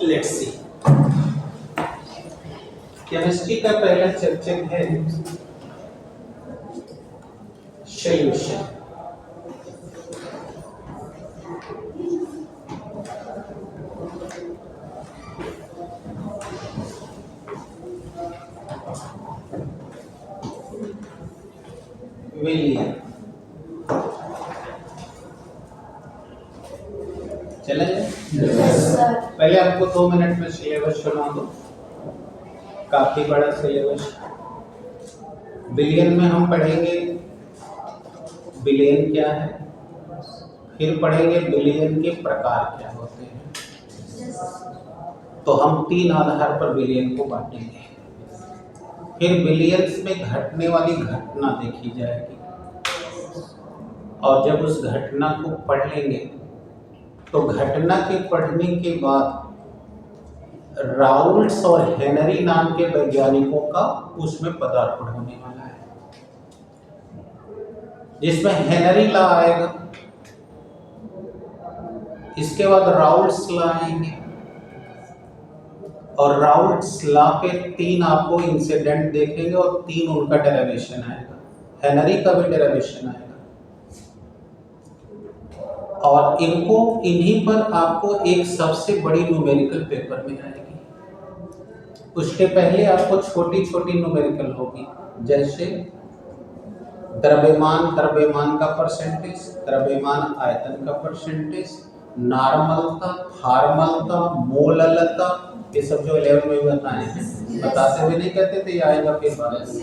Let's see, chemistry का पहला chapter है सॉल्यूशन। विलियन चलेंगे। पहले आपको 2 मिनट में सिलेबस सुना दो, काफी बड़ा सिलेबस। बिलियन में हम पढ़ेंगे बिलियन क्या है, फिर पढ़ेंगे बिलियन के प्रकार क्या होते हैं। तो हम 3 आधार पर बिलियन को बांटेंगे। फिर बिलियंस में घटने वाली घटना देखी जाएगी, और जब उस घटना को पढ़ लेंगे तो घटना के पढ़ने के बाद राउल्ट्स और हेनरी नाम के वैज्ञानिकों का उसमें पदार्पण होने वाला है, जिसमें हेनरी लॉ आएगा, इसके बाद राउल्ट्स लॉ आएंगे, और राउल्ट्स लॉ के 3 आपको इंसिडेंट देखेंगे और 3 उनका डेरिवेशन आएगा। हेनरी का भी डेरिवेशन आएगा, और इनको इन्हीं पर आपको एक सबसे बड़ी न्यूमेरिकल पेपर में आएगी। उसके पहले आपको छोटी छोटी न्यूमेरिकल होगी, जैसे द्रव्यमान का परसेंटेज, द्रव्यमान आयतन का परसेंटेज, नॉर्मलता, फॉर्मलता, मोललता, ये सब जो 11 में बताए हैं, बताते हुए नहीं कहते थे, ये आएगा फिर बाद में।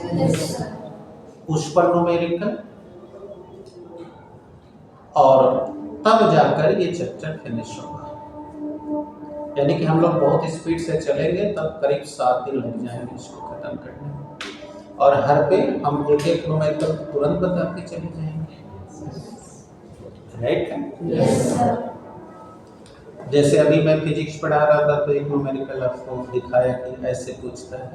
उस पर न्यूमेरिकल, और तब जाकर ये चैप्टर फिनिश होगा। यानी कि हम लोग बहुत स्पीड से चलेंगे, तब करीब 7 दिन लग जाएंगे इसको खत्म करने में, और हर पे हम एक न्यूमेरिकल तुरंत बताते चले जाएंगे। राइट? Yes sir. जैसे अभी मैं फिजिक्स पढ़ा रहा था तो एक न्यूमेरिकल आपको दिखाया कि ऐसे पूछता है,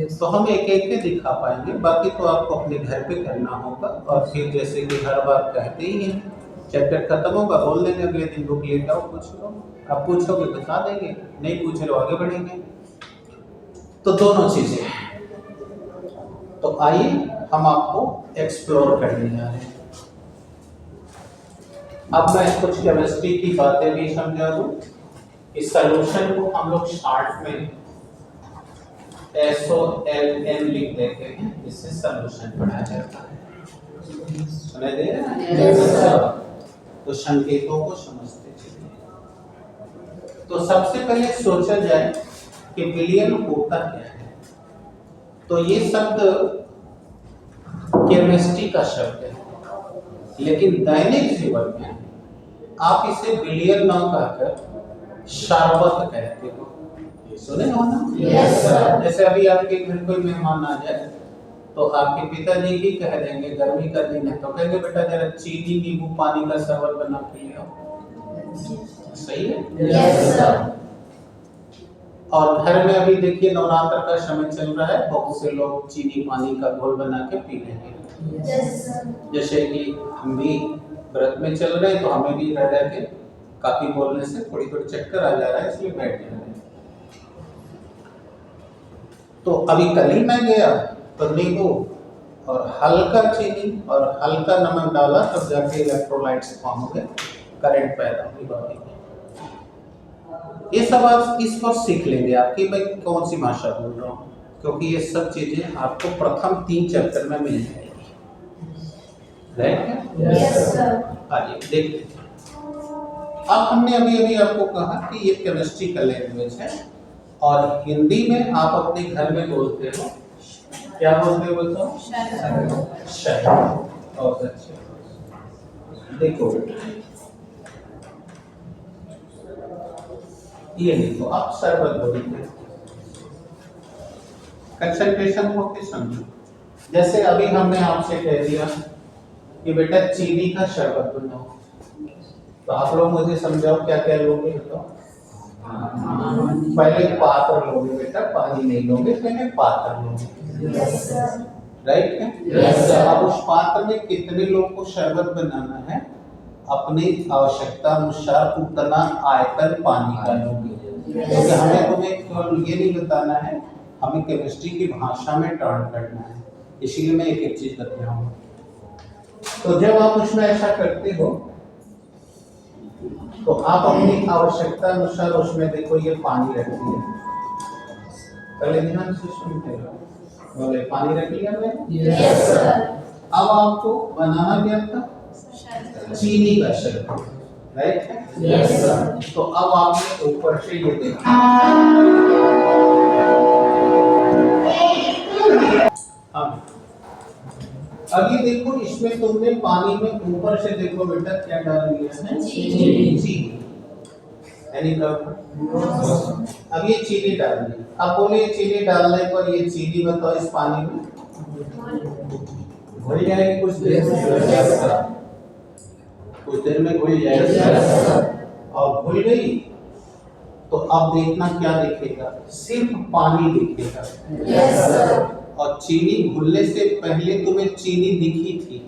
तो हम एक एक के दिखा पाएंगे, बाकी तो आपको अपने घर पे करना होगा। और फिर जैसे कि हर बार कहते ही हैं, चैप्टर खत्म होगा बोल देंगे अगले दिन बुक लेके आओ, पूछ लो। आप पूछोगे बता देंगे, नहीं पूछ रहे हो आगे बढ़ेंगे। तो दोनों चीजें हैं। तो आइए हम आपको एक्सप्लोर करने जा रहे हैं। अब मैं कुछ केमिस्ट्री की बातें भी समझा दूं। इस सॉल्यूशन को हम लोग शॉर्ट में SOLN लिख देते हैं, इससे सॉल्यूशन पढ़ाया जाता है। सुनाई दे रहा है? तो संकेतों को समझते चलिए। तो सबसे पहले सोचा जाए कि विलियन होता क्या है। तो ये शब्द केमिस्ट्री का शब्द है, लेकिन दैनिक जीवन में आप इसे विलियन ना कहकर शरबत कहते हो। ये सुने हो ना? Yes sir. जैसे अभी आपके घर कोई मेहमान आ जाए तो आपके पिताजी ही कह देंगे, गर्मी का दिन है तो कहेंगे बेटा जरा चीनी नींबू पानी का शरबत बना के ले आओ। सही है? Yes sir. और घर में अभी देखिए नवरात्र का समय चल रहा है, बहुत से लोग चीनी पानी का घोल बना के पी लेंगे। Yes sir. जैसे कि हम भी व्रत में चल रहे हैं तो हमें भी रह के काफी बोलने से थोड़ी थोड़ी चक्कर आ जा रहा है, इसलिए बैठ जा रहे हैं। तो अभी कल ही मैं गया तो नींबू और हल्का चीनी और हल्का नमक डाला, तब जाके इलेक्ट्रोलाइट्स फॉर्म हो गए, करंट पैदा हुई बॉडी में। ये सब आप इस पर सीख लेंगे आपकी मैं कौन सी भाषा बोल रहा हूँ, क्योंकि ये सब चीजें आपको प्रथम 3 चैप्टर में मिल जाएगी। राइट? Yes sir. आइए देखते हैं। अब हमने अभी अभी आपको कहा कि ये केमिस्ट्री का लैंग्वेज है, और हिंदी में आप अपने घर में बोलते हो, क्या बोलते हो बताओ? शहद। बहुत अच्छा। देखो ये देखो, आप शरबत बोलेंगे, कंसंट्रेशन होके समझो। जैसे अभी हमने आपसे कह दिया कि बेटा चीनी का शरबत बनाओ, तो आप लोग मुझे समझाओ क्या क्या लोगे बताओ। पहले पात्र लोगे बेटा, पानी नहीं लोगे, पहले पात्र लोगे। Yes sir. राइट है? Yes sir. अब उस पात्र में कितने लोग को शरबत बनाना है, अपनी आवश्यकता अनुसार उतना आयतन पानी का लोगे। क्योंकि हमें तुम्हें केवल ये नहीं बताना है, हमें केमिस्ट्री की भाषा में टर्न करना है, इसीलिए मैं एक एक चीज बताऊंगा। तो जब आप उसमें ऐसा करते हो तो आप अपनी आवश्यकता अनुसार उसमें देखो ये पानी रख दिया, पहले ध्यान से सुनते रहो, बोले पानी रख लिया मैंने। Yes sir. अब आपको बनाना क्या था, चीनी का शरबत, राइट है? Yes sir. तो अब आपने ऊपर से ये देखा, अब ये देखो इसमें तुमने पानी में ऊपर से देखो बेटा क्या डाल दिया है, चीनी। Any doubt? अब ये चीनी डाल दी, अब बोलिए चीनी डालने पर ये चीनी बताओ इस पानी में घुल जाएगी कुछ देर में? कुछ देर में घुल जाएगी। और घुल गई तो अब देखना क्या दिखेगा, सिर्फ पानी दिखेगा। और चीनी घुलने से पहले तुम्हें चीनी दिखी थी,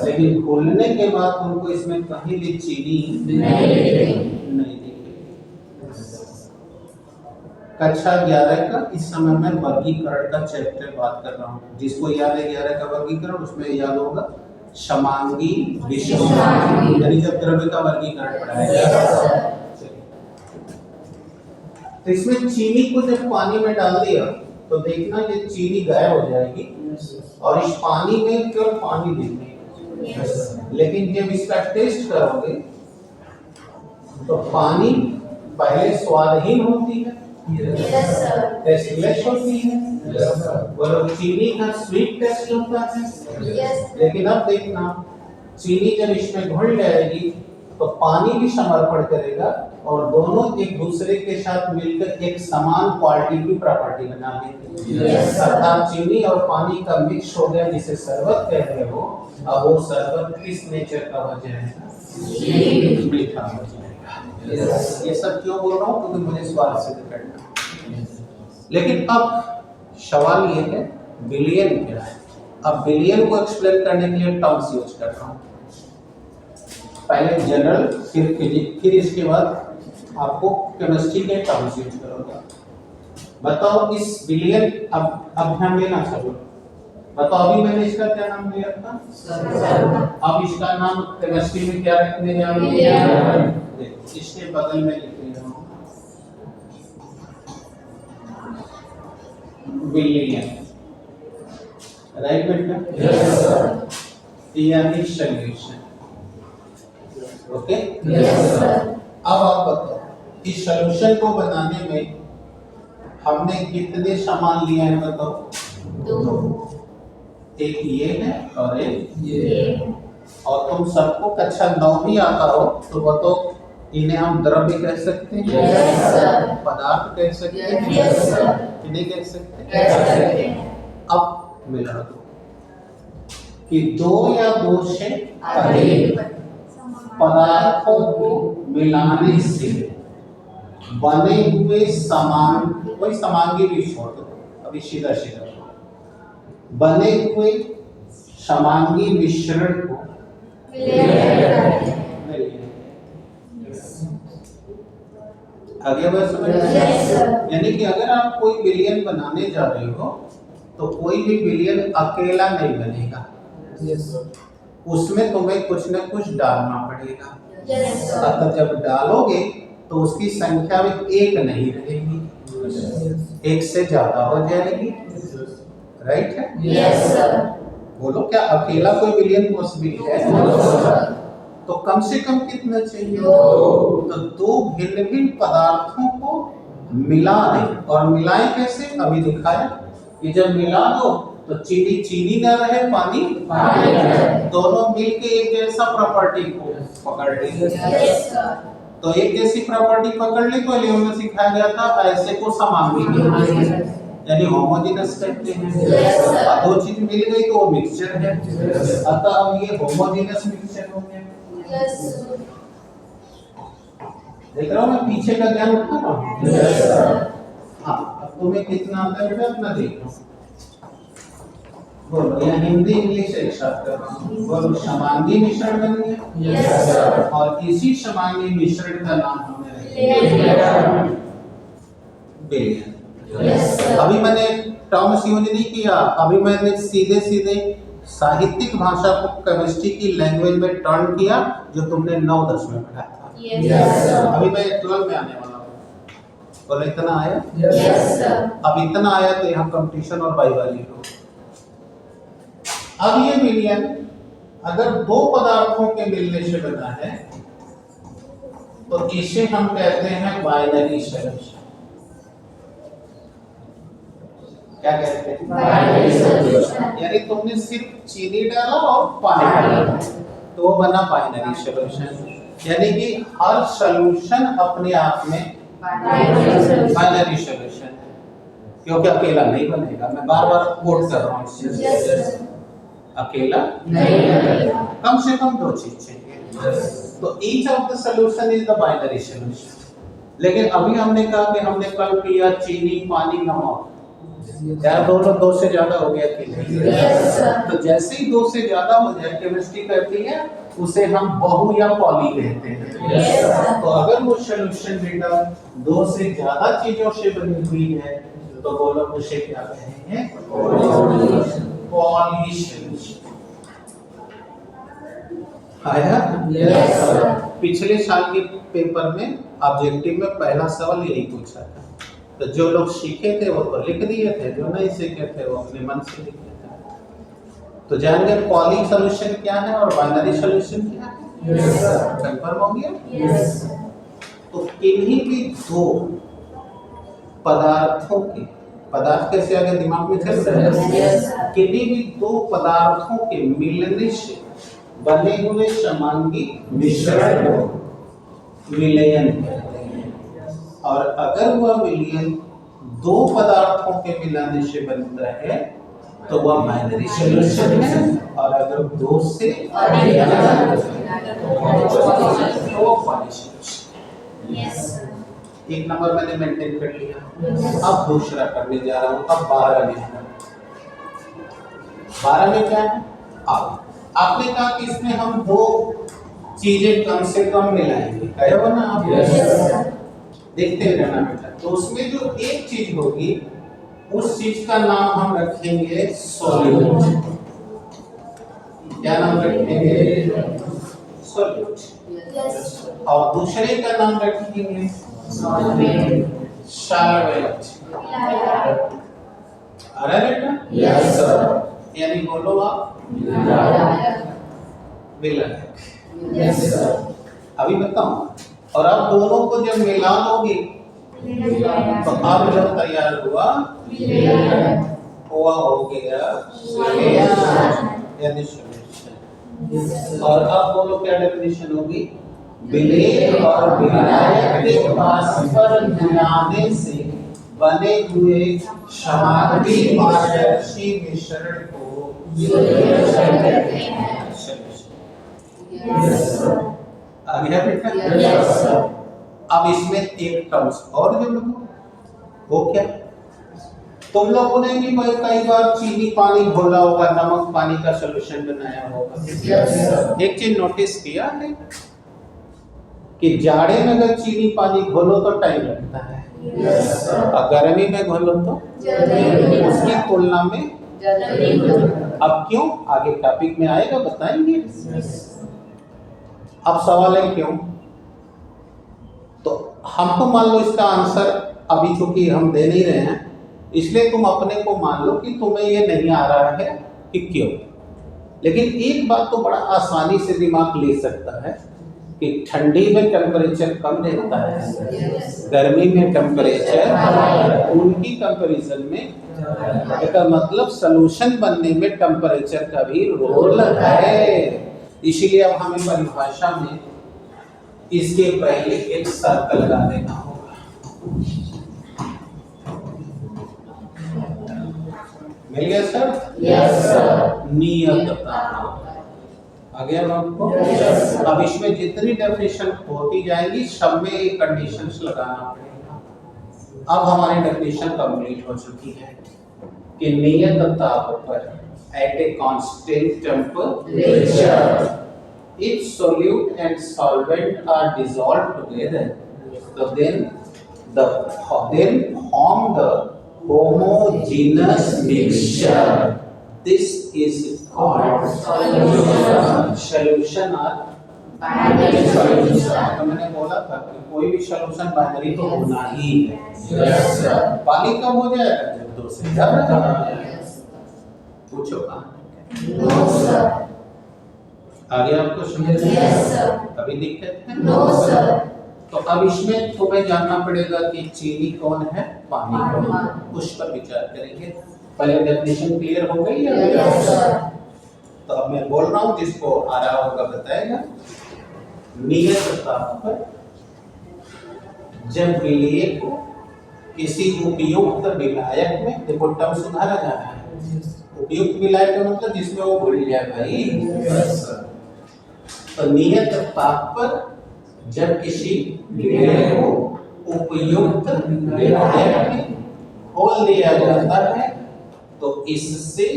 लेकिन घुलने के बाद तुमको इसमें कहीं भी चीनी नहीं दिखेगी। कक्षा 11 का इस समय मैं वर्गीकरण का चैप्टर बात कर रहा हूँ, जिसको याद है 11 का वर्गीकरण, उसमें याद होगा समांगी विषमांगी, यानी जब द्रव्य का वर्गीकरण पढ़ाया। तो इसमें चीनी को जब पानी में डाल दिया तो देखना ये चीनी गायब हो जाएगी और इस पानी में केवल पानी दिखेगा। लेकिन जब इसका टेस्ट करोगे तो पानी पहले स्वादहीन होती है, टेस्टलेस होती है, बोलो चीनी का स्वीट टेस्ट होता है। लेकिन अब देखना चीनी जब इसमें घुल जाएगी तो पानी भी समर्पण करेगा और दोनों एक दूसरे के साथ मिलकर एक समान क्वालिटी की प्रॉपर्टी बना देंगे। अर्थात चीनी और पानी का मिक्स हो गया जिसे शरबत कह रहे हो। अब वो शरबत किस नेचर का हो जाएगा, मीठा हो जाएगा। ये सब क्यों बोल रहा हूँ, क्योंकि मुझे स्वाद सिद्ध करना। लेकिन अब सवाल ये है बिलियन क्या है। अब बिलियन को एक्सप्लेन करने के लिए टर्म्स यूज कर रहा हूँ, पहले जनरल फिर फिजिक्स, फिर इसके बाद आपको केमिस्ट्री के टर्म्स यूज करूंगा। बताओ इस बिलियन, अब ध्यान देना सब, बताओ अभी मैंने इसका क्या नाम दिया था, अब इसका नाम केमिस्ट्री में क्या रखने जा रहे हैं, देखो इसके बगल में लिख रहा हूं बिलियन, राइट बेटा? Yes sir. यानी सॉल्यूशन, ओके? Yes sir. अब आप बताओ इस सॉल्यूशन को बनाने में हमने कितने सामान लिए हैं, बताओ? 2। एक ये है और एक ये। और तुम सबको कक्षा 9 भी आता हो तो बताओ इन्हें हम द्रव्य कह सकते हैं, यस सर। पदार्थ कह सकते हैं, यस सर। इन्हें कह सकते हैं। अब मिला दो कि 2 या 2 से अधिक पदार्थों को मिलाने से बने हुए समान, वही समांगी भी छोड़ दो, अभी सीधा सीधा बने हुए समांगी मिश्रण को आगे बात समझ में? यानी कि अगर आप कोई बिलियन बनाने जा रहे हो तो कोई भी बिलियन अकेला नहीं बनेगा, उसमें तुम्हें कुछ न कुछ डालना पड़ेगा। अतः जब डालोगे तो उसकी संख्या में एक नहीं रहेगी, एक से ज्यादा हो जाएगी, राइट है? Yes sir. बोलो क्या अकेला कोई बिलियन पॉसिबल है? तो कम से कम कितना चाहिए? तो 2 भिन्न भिन्न पदार्थों को मिला दें, और मिलाएं कैसे, अभी दिखाया कि जब मिला दो तो चीनी चीनी ना रहे, पानी दोनों मिलके एक जैसा प्रॉपर्टी को पकड़ लेंगे। तो एक जैसी प्रॉपर्टी पकड़ ले तो एलियो में सिखाया गया था ऐसे को समांगी, यानी होमोजेनस कहते हैं। 2 चीज मिल गई तो वो मिक्सचर है, अतः अब ये होमोजेनस मिक्सचर हो गया। देख रहा हूँ मैं पीछे का ज्ञान उठा रहा हूँ। हाँ, अब तुम्हें कितना आता है बेटा अपना देखो, बोलो, या हिंदी इंग्लिश एक साथ कर रहा हूँ, बोलो समांगी मिश्रण बन गया। और इसी समांगी मिश्रण का नाम हमने रखा बिलियन। Yes, sir. अभी मैंने टर्म्स यूज नहीं किया, अभी मैंने सीधे सीधे साहित्यिक भाषा को केमिस्ट्री की लैंग्वेज में टर्न किया, जो तुमने 9-10 में पढ़ा था। Yes, sir. अभी मैं 12 में आने वाला हूँ। बोलो इतना आया? Yes, sir. अब इतना आया तो यहाँ कंपटीशन और वाई वाली हो। अब ये विलयन अगर दो पदार्थों के मिलने से बना है तो इसे हम कहते हैं बाइनरी सॉल्यूशन। क्या कहते हैं? Binary solution. यानी तुमने सिर्फ चीनी डाला और पानी डाला तो वो बना बाइनरी सॉल्यूशन। यानी कि हर सॉल्यूशन अपने आप में Binary solution. बाइनरी सॉल्यूशन है, क्योंकि अकेला नहीं बनेगा। मैं बार बार कोट कर रहा हूँ इस चीज Yes, को। sir. अकेला नहीं बनेगा. कम से कम दो चीज चाहिए। तो each of the solution is the binary solution. लेकिन अभी हमने कहा कि हमने कल किया चीनी पानी नमक, यार दोनों दो से ज्यादा हो गया कि नहीं? Yes, sir. तो जैसे ही दो से ज्यादा हो जाए केमिस्ट्री कहती है उसे हम बहु या पॉली कहते हैं। Yes, sir. तो अगर वो सॉल्यूशन बेटा दो से ज्यादा चीजों से बनी हुई है तो बोलो उसे क्या कहेंगे? Poly solution. आया? Yes, sir. पिछले साल के पेपर में ऑब्जेक्टिव में पहला सवाल यही पूछा था। तो जो लोग सीखे थे वो तो लिख दिए थे, जो नहीं सीखे थे वो अपने मन से लिखे थे। तो जान गए पॉली सॉल्यूशन क्या है और बाइनरी सॉल्यूशन क्या है? Yes, sir. कंफर्म हो गया? Yes. तो किन्हीं भी दो पदार्थों के, पदार्थ कैसे आगे दिमाग में चल रहा है? Yes, sir. किन्हीं भी दो पदार्थों के मिलने से बने हुए समांगी मिश्रण को विलयन कहते हैं। और अगर वह विलयन दो पदार्थों के मिलाने से बनता है तो वह बाइनरी सॉल्यूशन है, और अगर दो से अधिक तो वो पॉली सॉल्यूशन। Yes, sir. एक नंबर मैंने मेंटेन कर लिया। अब दूसरा करने जा रहा हूँ। अब 12 में है। 12 में क्या है? अब आपने कहा कि इसमें हम दो चीजें कम से कम मिलाएंगे, कहे हो ना आप? Yes, sir. देखते रहना बेटा। तो उसमें जो एक चीज होगी उस चीज का नाम हम रखेंगे सॉल्यूट। क्या नाम रखेंगे? सॉल्यूट। Yes, sir. और दूसरे का नाम रखेंगे Solvent. सॉल्वेंट। आ रहा है बेटा? Yes, sir. यानी बोलो आप विलायक। Yes, sir. अभी बताओ। और आप दोनों को जब मिला दोगे तो अब जब तैयार हुआ हुआ हो गया यानी सॉल्यूशन। और अब बोलो क्या डेफिनेशन होगी? विलेय और विलायक के परस्पर मिलाने से बने हुए समांगी पारदर्शी मिश्रण को Solution कहते हैं. सॉल्यूशन। Yes, sir. आ गया बेटा? Yes, sir. अब इसमें एक टर्म्स और जोड़ दो। वो क्या? तुम लोगों ने भी कई बार चीनी पानी घोला होगा, नमक पानी का सॉल्यूशन बनाया होगा। Yes, sir. एक चीज नोटिस किया है कि जाड़े में अगर चीनी पानी घोलो तो टाइम लगता है, Yes, sir. और गर्मी में घोलो तो जल्दी उसकी तुलना में। अब क्यों? आगे टॉपिक में आएगा, बताएंगे। अब सवाल है क्यों? तो हमको मान लो इसका आंसर अभी चूंकि हम दे नहीं रहे हैं, इसलिए तुम अपने को मान लो कि तुम्हें ये नहीं आ रहा है कि क्यों। लेकिन एक बात तो बड़ा आसानी से दिमाग ले सकता है कि ठंडी में टेम्परेचर कम रहता है, गर्मी में टेम्परेचर उनकी कंपैरिजन में, इसका मतलब सॉल्यूशन बनने में टेम्परेचर का भी रोल है। इसीलिए अब हमें परिभाषा में इसके पहले एक सर्कल लगा देना होगा। मिल गया सर? Yes, sir. नियतता आ गया ना आपको? Yes, sir. अब इसमें जितनी डेफिनेशन होती जाएगी सब में एक कंडीशंस लगाना पड़ेगा। अब हमारी डेफिनेशन कंप्लीट हो चुकी है कि नियतता पर at a constant temperature if solute and solvent are dissolved together, so then then form the homogeneous mixture. This is called solution or Binary solution. तो मैंने बोला था कि कोई भी सॉल्यूशन बाइनरी तो होना ही है। Yes, sir. पानी कब हो जाएगा जब दो से ज्यादा होगा। पूछो कहाँ No, sir. आगे आपको समझ में Yes, sir. अभी दिक्कत है? No, sir. तो अब इसमें तुम्हें जानना पड़ेगा कि चीनी कौन है, पानी कौन है, पानी। उस पर विचार करेंगे। पहले डेफिनेशन क्लियर हो गई है? Yes, sir. तो अब मैं बोल रहा हूँ, जिसको आ रहा होगा बताएगा। नियत ताप पर जब विलेय को किसी उपयुक्त विलायक में, देखो टर्म सुधारा जा रहा है, उपयुक्त विलायक का मतलब जिसमें वो घुल जाए भाई। Yes, sir. तो नियत ताप पर जब किसी विलेय को उपयुक्त विलायक में खोल दिया जाता है तो इससे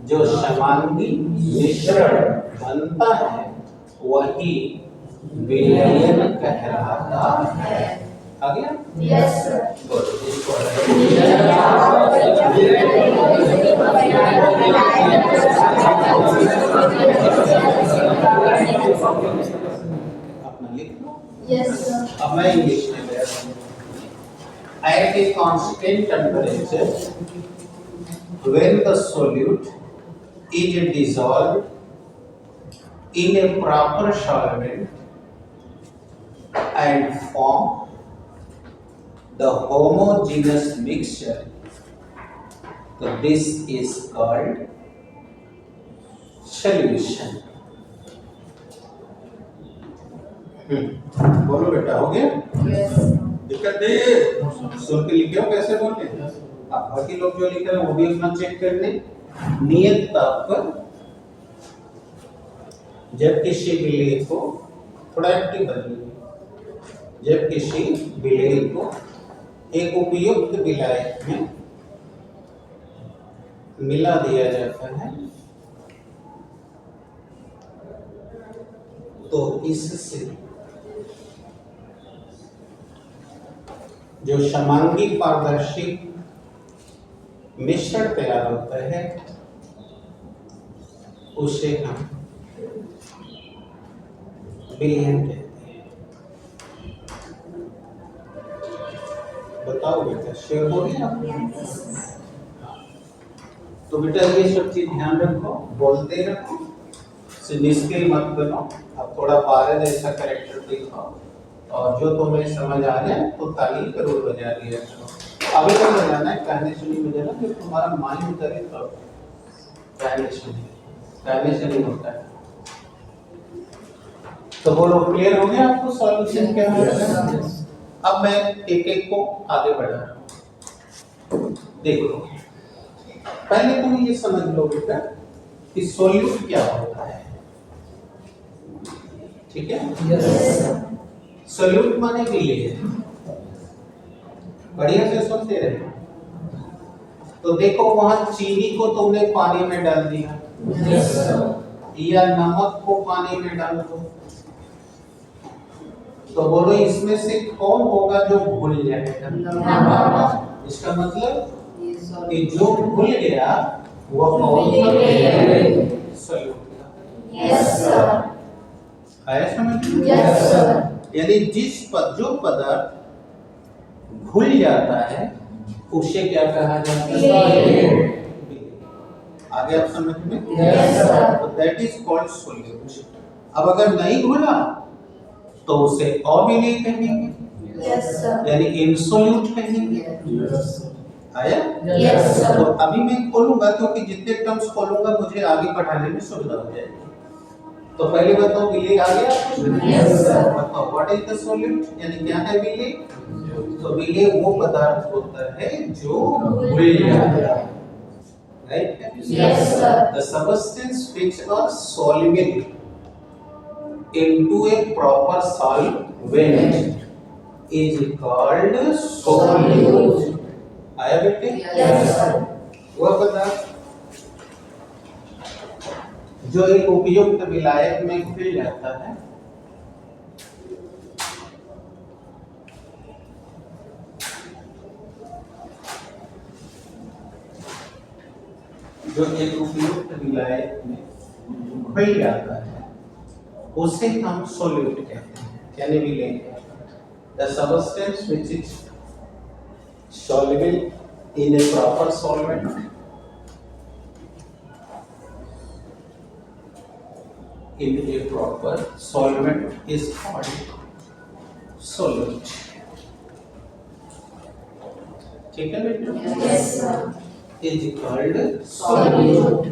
जो समांगी मिश्रण बनता है वही विलयन कहलाता है। आ गया? Yes, sir. बोलो, इसको अपना लिख लो। Yes, sir. अब मैं इंग्लिश में ले रहा हूँ। At a constant temperature, when the solute is dissolved in a proper solvent and form the homogeneous mixture, so this is called solution. बोलो बेटा, हो गया? Yes. दिक्कत नहीं है? सुन के लिखे हो कैसे बोलते हैं? आप बाकी लोग जो लिख रहे हैं वो भी अपना चेक कर लें। नियत ताप पर जब किसी विलेय को, थोड़ा एक्टिव बदलिए, जब किसी विलेय को एक उपयुक्त विलायक में मिला दिया जाता है तो इससे जो समांगी पारदर्शी मिश्रण तैयार होता है उसे हम विलयन कहते हैं। बताओ बेटा, शेयर हो गया? तो बेटा ये सब चीज ध्यान रखो, बोलते रखो, निष्क्रिय मत बनो। अब थोड़ा बारह जैसा कैरेक्टर दिखाओ और जो तुम्हें समझ आ जाए तो ताली जरूर बजा दिया करो। अभी तो बजाना है, कहने से नहीं बजाना, कि तुम्हारा माइंड करे तो कहने से नहीं होता है। तो बोलो, क्लियर हो गया आपको सॉल्यूशन क्या है? अब मैं एक एक को आगे बढ़ा रहा हूँ। देखो, पहले तुम ये समझ लो बेटा कि सॉल्यूट क्या होता है। ठीक है? Yes. सॉल्यूट माने विलेय। बढ़िया से सुनते रहे। तो देखो, वहां चीनी को तुमने पानी में डाल दिया, Yes, sir. या नमक को पानी में डाल दो, तो बोलो इसमें से कौन होगा जो घुल जाएगा? नमक. इसका मतलब कि जो घुल गया वह कौन विलेय. सॉल्यूट। Yes, sir. आया समझ में? Yes, sir. यानी जो पदार्थ घुल जाता है उसे क्या कहा जाता है? विलेय. आगे आप समझ में? Yes, sir. तो दैट इज कॉल्ड सॉल्यूट। अब अगर नहीं घुला तो उसे अविलेय कहेंगे, Yes, sir. यानी इनसोल्यूट कहेंगे। Yes. आया? Yes, sir. तो अभी मैं खोलूंगा, क्योंकि जितने टर्म्स खोलूंगा मुझे आगे पढ़ाने में सुविधा हो जाएगी। तो पहले बताओ, विलेय आ गया? Yes, sir. बताओ, व्हाट इज द सॉल्यूट, यानी क्या है विलेय? तो विलेय वो पदार्थ होता है जो घुल जाता है, right? Yes, sir. The substance which are soluble into a proper solvent is called solute. आया बेटे? Yes, sir. वह पदार्थ जो एक उपयुक्त विलायक में घुल जाता है जो एक उपयुक्त विलायक में घुल जाता है उसे हम सोल्यूट कहते हैं, यानी विलेय। The substance which is soluble in a proper solvent is called solute। ठीक है बेटा? Yes, sir. Is called Solute.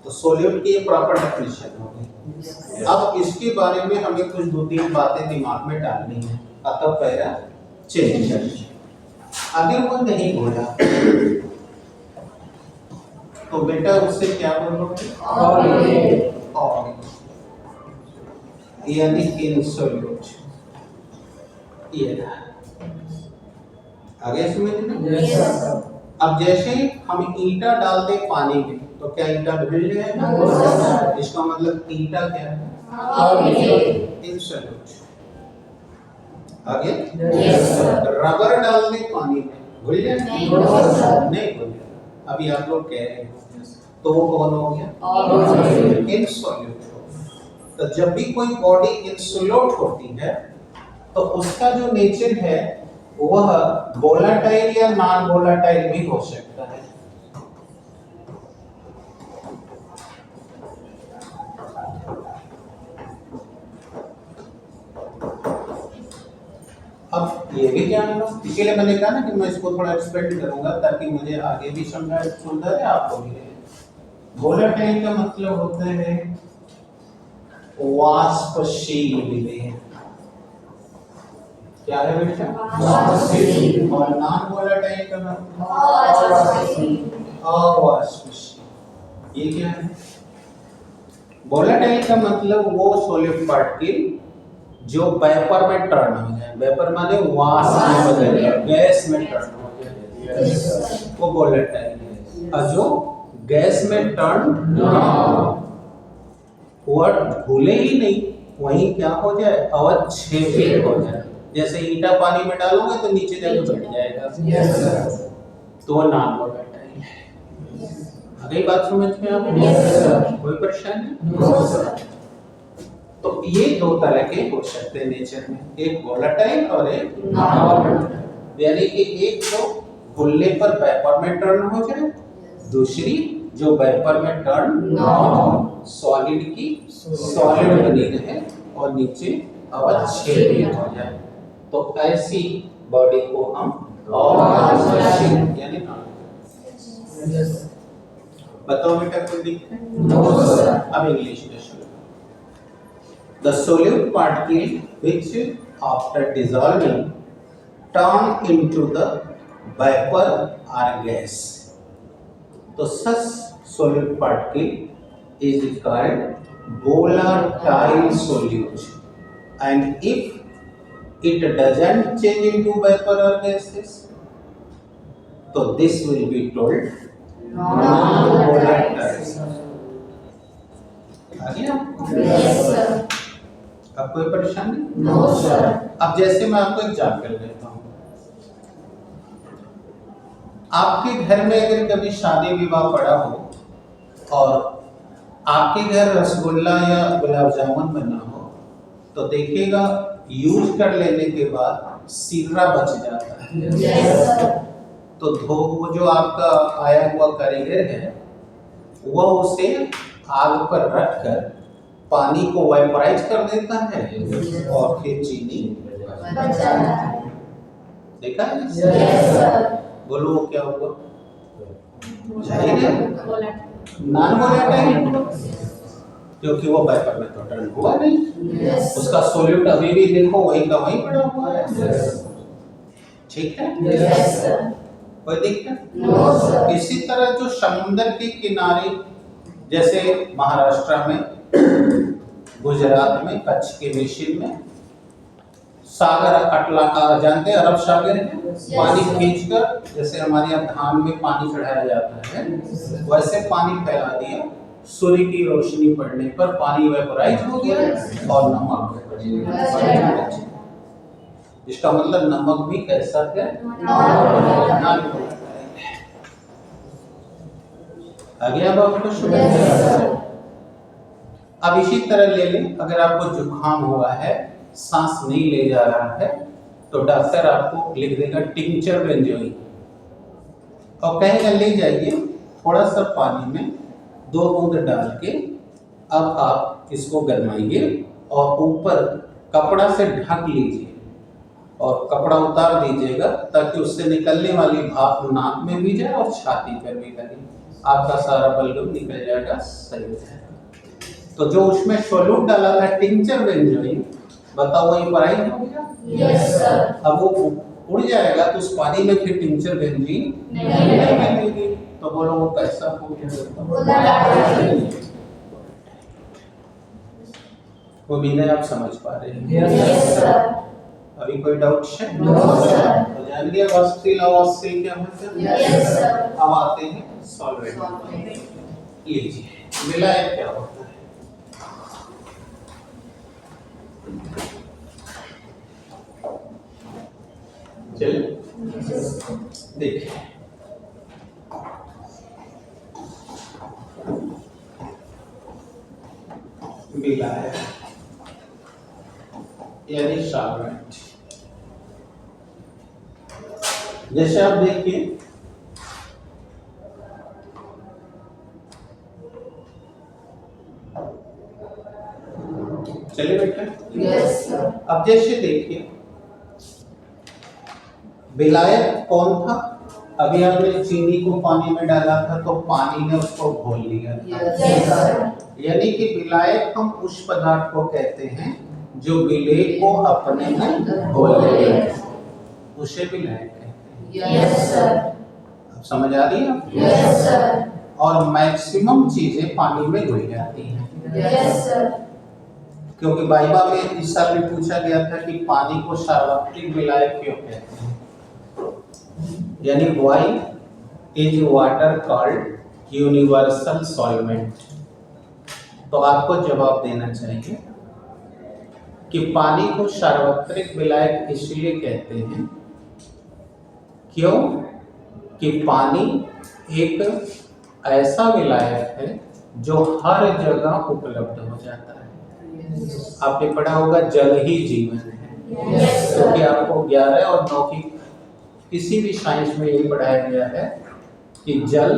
तो सोल्यूट की एक प्रॉपर डेफिनेशन होगी। अब इसके बारे में हमें कुछ दो तीन बातें दिमाग में डालनी है, अतः पहला चेंज करिए। अगर वो नहीं बोला तो बेटा उससे क्या बोलोगे? और यानी इनसोल्यूट। ये आगे समझ में? Yes, sir. अब जैसे हम ईंटा डाल दे पानी में तो क्या ईंटा घुल जाएगा? No, sir. इसका मतलब ईंटा क्या है? इनसोल्यूट। आगे Yes, sir. रबर डाल दे पानी में घुल जाएगा? नहीं, no, sir. नहीं घुल जाएगा। अभी आप लोग कह रहे हो तो वो कौन हो गया? Solute. इनसोल्यूट। तो जब भी कोई बॉडी इनसोल्यूट होती है तो उसका जो नेचर है वह वोलेटाइल या नॉन वोलेटाइल भी हो सकता है। अब ये भी जान लो, इसीलिए मैंने कहा ना कि मैं इसको थोड़ा एक्सप्लेन करूंगा ताकि मुझे आगे भी समझा सुंदर है आपको भी है। वोलेटाइल का मतलब होता है वाष्पशील विलेय। क्या है बेटा? वाष्पशील। और नॉन वोलेटाइल का मतलब अवाष्पशील। ये क्या है? वोलेटाइल का मतलब वो सॉलिड पार्टिकल जो वेपर में टर्न हो जाए। वेपर माने वाष्प में बदल जाए, गैस में टर्न हो जाए, वो वोलेटाइल है। और जो गैस में टर्न ना हो, वह घुले ही नहीं, वहीं क्या हो जाए? अवक्षेपित हो जाए। जैसे ईंटा पानी में डालोगे तो नीचे जाकर बैठ जाएगा, तो वो नॉन वोलेटाइल है। अगली बात समझ में आ गई? कोई परेशानी? तो ये दो तरह के हो सकते हैं नेचर में, एक वोलेटाइल और एक नॉन वोलेटाइल। यानी कि एक जो घुलने पर वेपर में टर्न हो जाए, दूसरी जो वेपर में टर्न ना हो, सॉलिड की सॉलिड बनी रहे और नीचे अवक्षेपित हो जाए। तो ऐसी बॉडी को हम अवाष्पशील यानी बताओ बेटा कोई दिक्कत? अब इंग्लिश में सुनो। The solute particle which after dissolving turn into the vapor or gas. So such solute particle is called volatile solute, and if it doesn't change into vapor or gases, so this will be told non-volatile. आ गया? Yes, sir. अब कोई परेशानी? No, sir. अब जैसे मैं आपको example देता हूँ, आपके घर में अगर कभी शादी विवाह पड़ा हो और आपके घर रसगुल्ला या गुलाब जामुन बना हो तो देखिएगा यूज कर लेने के बाद सिर्रा बच जाता है। Yes, sir. तो वो जो आपका आया हुआ कारीगर है वह उसे आग पर रखकर पानी को वेपराइज कर देता है और फिर चीनी देखा है? Yes, sir. बोलो वो क्या हुआ? नॉन वोलेटाइल, क्योंकि वो वेपर में तो टर्न हुआ नहीं। Yes. उसका सॉल्यूट अभी भी देखो वही का वही पड़ा हुआ है। ठीक है? Yes, sir. कोई दिक्कत? No, sir. इसी तरह जो समुद्र के किनारे जैसे महाराष्ट्र में, गुजरात में, कच्छ के मिशिन में सागर अटला जानते हैं, अरब सागर है, पानी खींचकर जैसे हमारे यहाँ धान में पानी चढ़ाया जाता है वैसे पानी फैला दिया। सूर्य की रोशनी पड़ने पर पानी वेपोराइज हो गया और नमक, इसका मतलब नमक भी कैसा है? आ गया अब आपको शुगर? Yes, sir. अब इसी तरह ले लें, अगर आपको जुकाम हुआ है, सांस नहीं ले जा रहा है, तो डॉक्टर आपको लिख देगा टिंचर बेंजोइन और कहेगा ले जाइए थोड़ा सा पानी में 2 बूंद डाल के अब आप इसको गरमाइए और ऊपर कपड़ा से ढक लीजिए और कपड़ा उतार दीजिएगा ताकि उससे निकलने वाली भाप नाक में भी जाए और छाती पर भी लगे, आपका सारा बलगम निकल जाएगा, सही हो जाएगा। तो जो उसमें सोलूट डाला था टिंचर बेंजोइन, बताओ वही पढ़ाई हो गया? Yes, sir. अब वो उड़ जाएगा तो उस पानी में फिर टिंचर बेंजीन नहीं मिलेगी, तो बोलो वो कैसा हो गया? उम्मीद है आप समझ पा रहे हैं। Yes, sir. अभी कोई डाउट है? No, sir. तो जान लिया वास्तिल और वास्तिल क्या होता है? Yes, sir. अब आते हैं सॉल्वेंट। लीजिए विलायक क्या होता है? चलिए देखिए, विलायक यानी सॉल्वेंट। जैसे आप देखिए चलिए बेटा, Yes, sir. अब जैसे देखिए विलायक कौन था? अभी आपने चीनी को पानी में डाला था तो पानी ने उसको घोल लिया था। Yes, sir. यानी कि विलायक हम उस पदार्थ को कहते हैं जो विलेय को अपने में घोल ले, उसे विलायक कहते हैं। Yes, sir. अब समझ आ रही है? Yes, sir. और मैक्सिमम चीजें पानी में घुल जाती हैं, Yes, sir. क्योंकि वाइवा में इस साल भी पूछा गया था कि पानी को सार्वत्रिक विलायक क्यों कहते हैं, यानी why is water called universal solvent. तो आपको जवाब देना चाहिए कि पानी को सार्वत्रिक विलायक इसलिए कहते हैं क्यों कि पानी एक ऐसा विलायक है जो हर जगह उपलब्ध हो जाता है। आपने पढ़ा होगा जल ही जीवन है, Yes, sir. क्योंकि आपको 11 और 9 की किसी भी साइंस में यही पढ़ाया गया है कि जल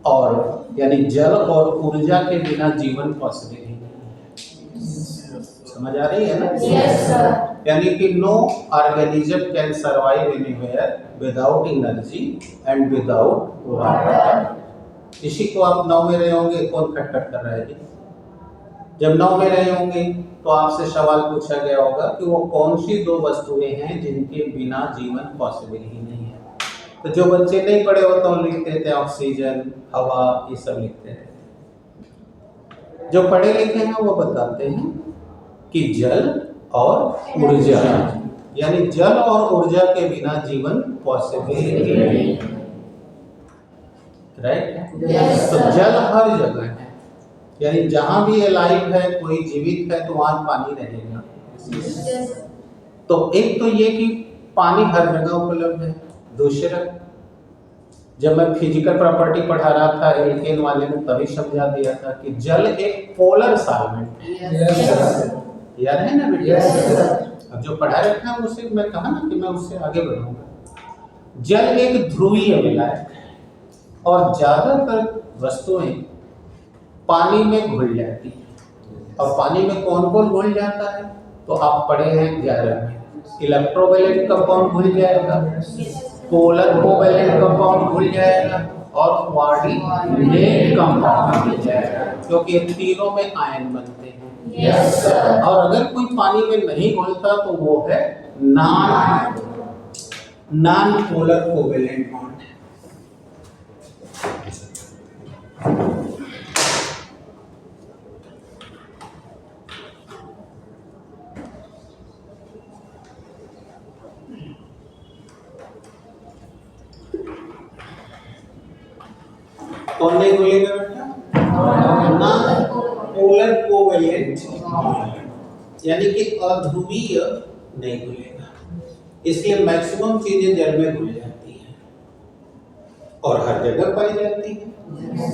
और यानी जल और ऊर्जा के बिना जीवन पॉसिबल ही नहीं है। समझ आ रही है ना? Yes, sir. यानी कि no organism can survive anywhere without energy and without water. इसी को आप 9 में रहे होंगे, कौन खटखट कर रहा है जी? जब 9 में रहे होंगे तो आपसे सवाल पूछा गया होगा कि वो कौन सी 2 वस्तुएं हैं जिनके बिना जीवन पॉसिबल ही नहीं है। तो जो बच्चे नहीं पढ़े होते हैं लिखते थे ऑक्सीजन, हवा, ये सब लिखते थे। जो पढ़े लिखे हैं वो बताते हैं कि जल और ऊर्जा, यानी जल और ऊर्जा के बिना जीवन पॉसिबल ही नहीं है। राइट? Yes, तो sir. जल हर जगह है, यानी जहां भी ये लाइफ है, कोई जीवित है तो वहां पानी रहेगा। Yes. तो एक तो ये कि पानी हर जगह उपलब्ध है। दूसरा, जब मैं फिजिकल प्रॉपर्टी पढ़ा रहा था एल्केन वाले में तभी समझा दिया था कि जल एक पोलर सॉल्वेंट है। Yes, sir. याद है ना बेटा? Yes, sir. अब जो पढ़ा रखा है उसे मैं कहा ना कि मैं उससे आगे बढ़ूंगा। जल एक ध्रुवीय विलायक है और ज्यादातर वस्तुएं पानी में घुल जाती है। और पानी में कौन कौन घुल जाता है? तो आप पढ़े हैं 11 में, इलेक्ट्रोवैलेंट कंपाउंड घुल जाएगा, पोलर कोवैलेंट कंपाउंड घुल जाएगा और कोऑर्डिनेट कंपाउंड घुल जाएगा, क्योंकि ये तीनों में आयन बनते हैं। Yes, sir. और अगर कोई पानी में नहीं घुलता तो वो है नॉन पोलर कोवैलेंट बॉन्ड। कौन नहीं घुलेगा बेटा? नॉन पोलर कोवैलेंट, यानी कि अध्रुवीय नहीं घुलेगा। इसलिए मैक्सिमम चीजें जल में घुल जाती हैं और हर जगह पाई जाती है।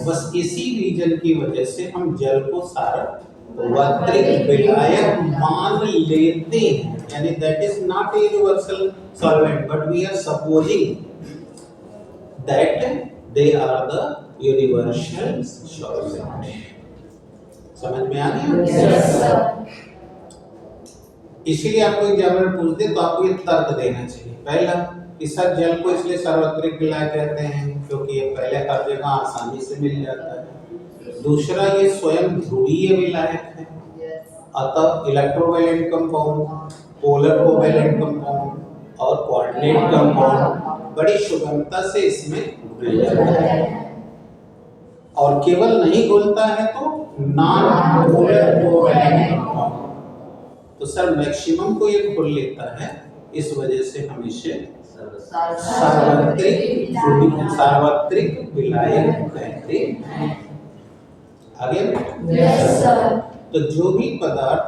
बस इसी रीजन की वजह से हम जल को सार्वत्रिक विलायक मान लेते हैं, यानी that is not a universal solvent but we are supposing that they are the universal solvent. समझ में आ गया? Yes, sir. इसीलिए आपको एग्जामिनर पूछते तो आपको ये तर्क देना चाहिए। पहला कि सर जल को इसलिए सार्वत्रिक विलायक कहते हैं क्योंकि ये पहले हर जगह आसानी से मिल जाता है। दूसरा, ये स्वयं ध्रुवीय विलायक है, अतः electrovalent compound, polar covalent compound और कोऑर्डिनेट कंपाउंड बड़ी सुगमता से इसमें घुल जाता है। और केवल नहीं घुलता है तो नॉन पोलर कोवैलेंट कंपाउंड, तो सर मैक्सिमम को ये घुल लेता है, इस वजह से हम इसे सार्वत्रिक विलायक कहते हैं। आगे Yes, sir. तो जो भी पदार्थ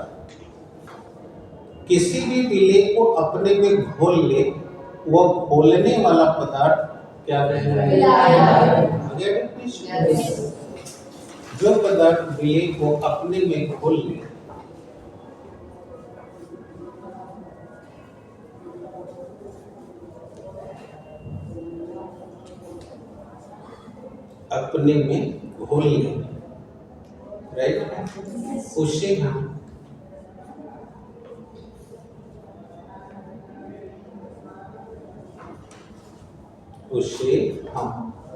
किसी भी विलेय को अपने में घोल ले, वो घोलने वाला पदार्थ क्या कहलाएगा? विलायक। आगे definition। Yes. जो पदार्थ विलेय को अपने में घोल ले, अपने में घोल ले, राइट, उसे हम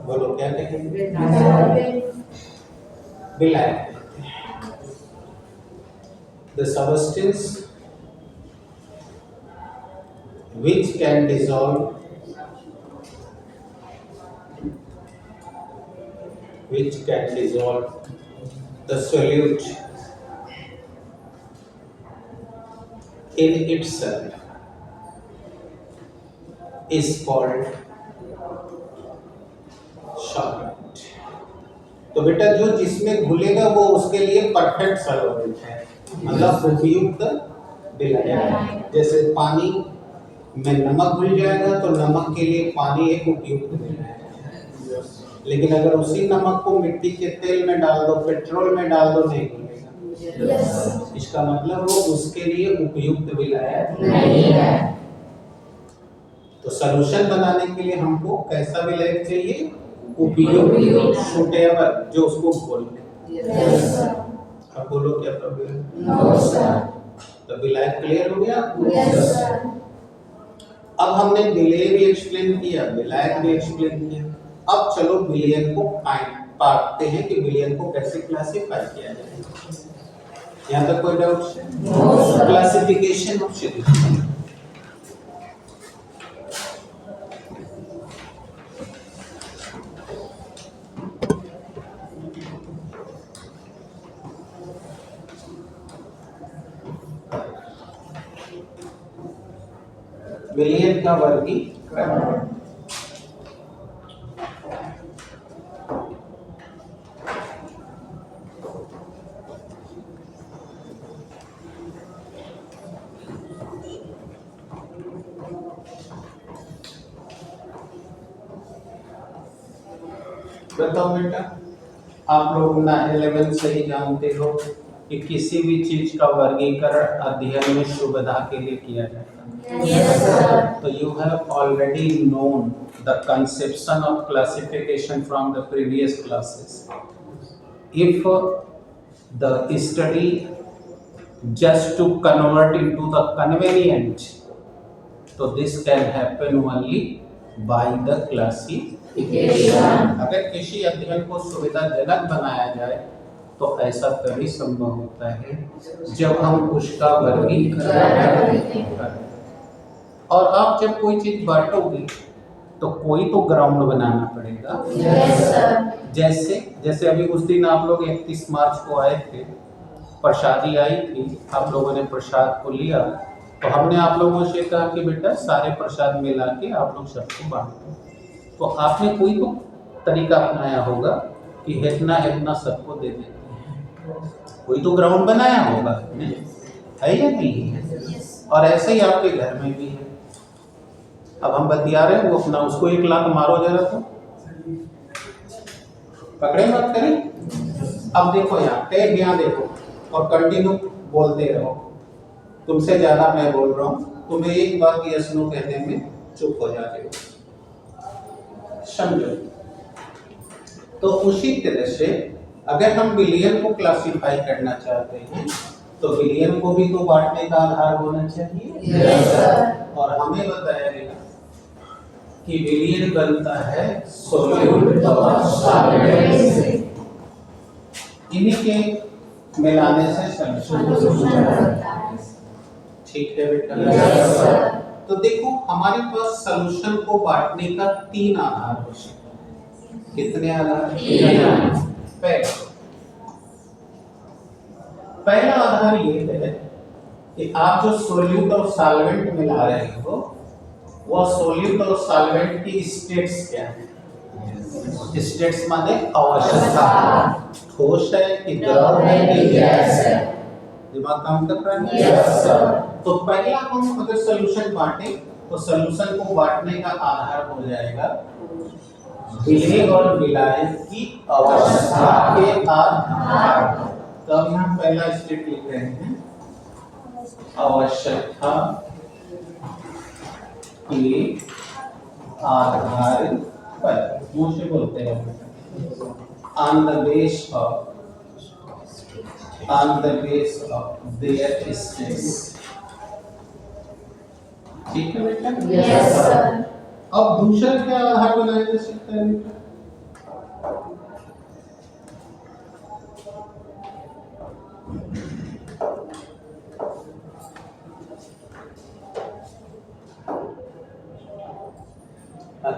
बोलो क्या कहेंगे? विलायक कहते हैं। The substance which can dissolve the solute in itself is called solvent। तो बेटा जो जिसमें घुलेगा वो उसके लिए परफेक्ट सॉल्वेंट है, मतलब उपयुक्त विलायक। जैसे पानी में नमक घुल जाएगा तो नमक के लिए पानी एक उपयुक्त विलायक है, लेकिन अगर उसी नमक को मिट्टी के तेल में डाल दो, पेट्रोल में डाल दो, नहीं घुलेगा। Yes. इसका मतलब वो उसके लिए उपयुक्त विलायक नहीं है। तो सॉल्यूशन बनाने के लिए हमको कैसा विलायक चाहिए? उपयुक्त, सुटेबल, जो उसको घोल ले। Yes, sir. अब बोलो क्या प्रॉब्लम? No, sir. तो विलायक क्लियर हो गया? Yes, sir. अब हमने विलेय भी एक्सप्लेन किया, विलायक भी एक्सप्लेन किया। अब चलो विलयन को पाते हैं कि विलयन को कैसे क्लासिफाई किया जाए। यहाँ तक कोई doubt? No, sir. Classification of solution. विलयन का वर्गीकरण। बताओ बेटा, आप लोग ना 11 से ही जानते हो कि किसी भी चीज का वर्गीकरण अध्ययन में सुविधा के लिए किया जाता है। Yes, sir. तो you have already known the conception of classification from the previous classes. If the study just to convert into the convenient, so this can happen only by the classification. अगर किसी अध्ययन को सुविधाजनक बनाया जाए तो ऐसा तभी संभव होता है जब हम उसका वर्गीकरण करें। और आप जब कोई चीज बांटोगे तो कोई तो ग्राउंड बनाना पड़ेगा। Yes, sir. जैसे अभी उस दिन आप लोग 31 मार्च को आए थे, प्रसादी आई थी, आप लोगों ने प्रसाद को लिया, तो हमने आप लोगों से कहा कि बेटा सारे प्रसाद मिला के आप लोग सबको बांटो। तो आपने कोई तो तरीका अपनाया होगा कि इतना सबको दे देते हैं, कोई तो ग्राउंड बनाया होगा, है या नहीं है? और ऐसे ही आपके घर में भी है। अब हम बतिया रहे हैं, वो अपना उसको 1 लाख मारो जरा तो पकड़े बात करें। अब देखो यहाँ टेक यहाँ देखो और कंटिन्यू बोलते रहो। तुमसे ज्यादा मैं बोल रहा हूँ, तुम्हें एक बार यस नो कहने में चुप हो जाते हो, समझो। तो उसी तरह से अगर हम बिलियन को क्लासिफाई करना चाहते हैं तो बिलियन को भी तो बांटने का आधार होना चाहिए। Yes sir. और हमें बताया गया कि बिलियन बनता है सोल्यूट और सॉल्वेंट से, इन्हीं के मिलाने से सॉल्यूशन। ठीक है बेटा। Yes sir. तो देखो हमारे पास सॉल्यूशन को बांटने का 3 आधार हो सकते हैं। कितने आधार? पहला आधार ये है कि आप जो सोल्यूट और सॉल्वेंट मिला रहे हो वह सोल्यूट और सॉल्वेंट की स्टेट्स क्या है? स्टेट्स माने अवस्था, ठोस है कि द्रव है कि गैस है। दिमाग काम कर रहा है? Yes sir. तो पहला हम अगर सॉल्यूशन बांटे तो सॉल्यूशन को बांटने का आधार हो जाएगा विलय और विलाय की अवस्था के आधार। तो अब यहाँ पहला स्टेट लिख रहे हैं अवस्था के आधार पर, मुंह से बोलते हैं on the base of their states। ठीक है बेटा? Yes sir. अब दूसरा क्या आधार बनाया जा सकता है बेटा?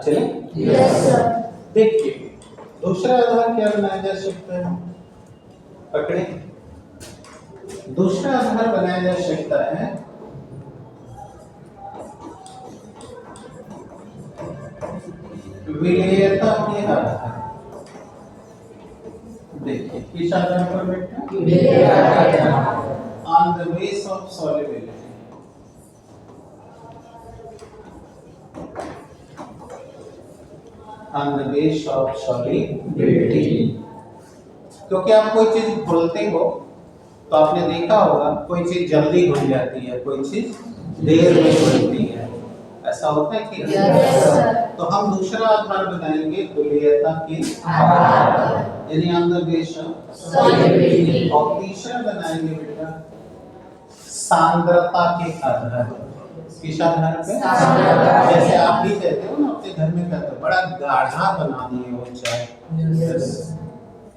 चले? Yes sir. देखिए दूसरा आधार क्या बनाया जा सकता है? पकड़े। दूसरा आधार बनाया जा सकता है विलेयता के आधार। देखिए किस आधार पर बेटा? विलेयता के आधार। On the base of solubility. On the base of solubility. क्योंकि आप कोई चीज भूलते हो तो आपने देखा होगा कोई चीज जल्दी घुल जाती है, कोई चीज देर में घुलती है, ऐसा होता है कि यस सर। तो हम दूसरा आधार बनाएंगे तुल्यता के आधार पर। यानी on the base of solubility. और तीसरा बनाएंगे बेटा सांद्रता के आधार पर। किस आधार पे? सांद्रता। जैसे आप भी कहते हो ना अपने घर में कहते हो बड़ा गाढ़ा बना दिए हो चाय,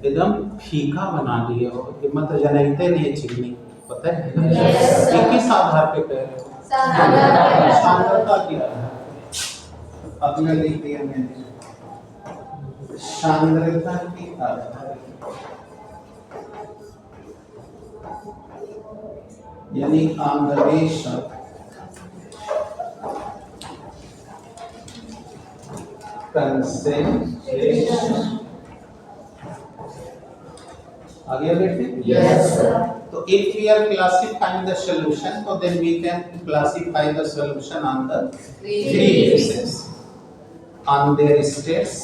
एकदम फीका बना दिए हो, हिम्मत जनते नहीं चीनी, पता है? Yes, sir। किस आधार पे कह रहे हो? सांद्रता। सांद्रता के आधार पे। अपने लिख दिया मैंने सांद्रता के आधार यानी on the base of concentration. आगे बेटे? Yes sir। तो if we are classifying the solution, so then we can classify the solution on the three bases: on their states,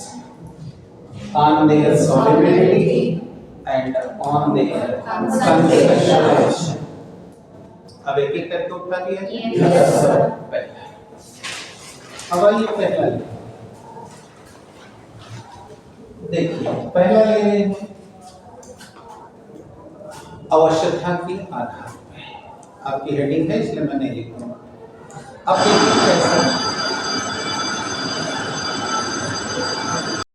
on their solubility, and on their concentration। अब एक एक करके उठा दिया। Yes sir। पहला, अब आइए पहला लिखिए। देखिए पहला ले रहे हैं अवस्था के आधार पर। आपकी हेडिंग है इसलिए मैं नहीं लिखूंगा। अब देखिए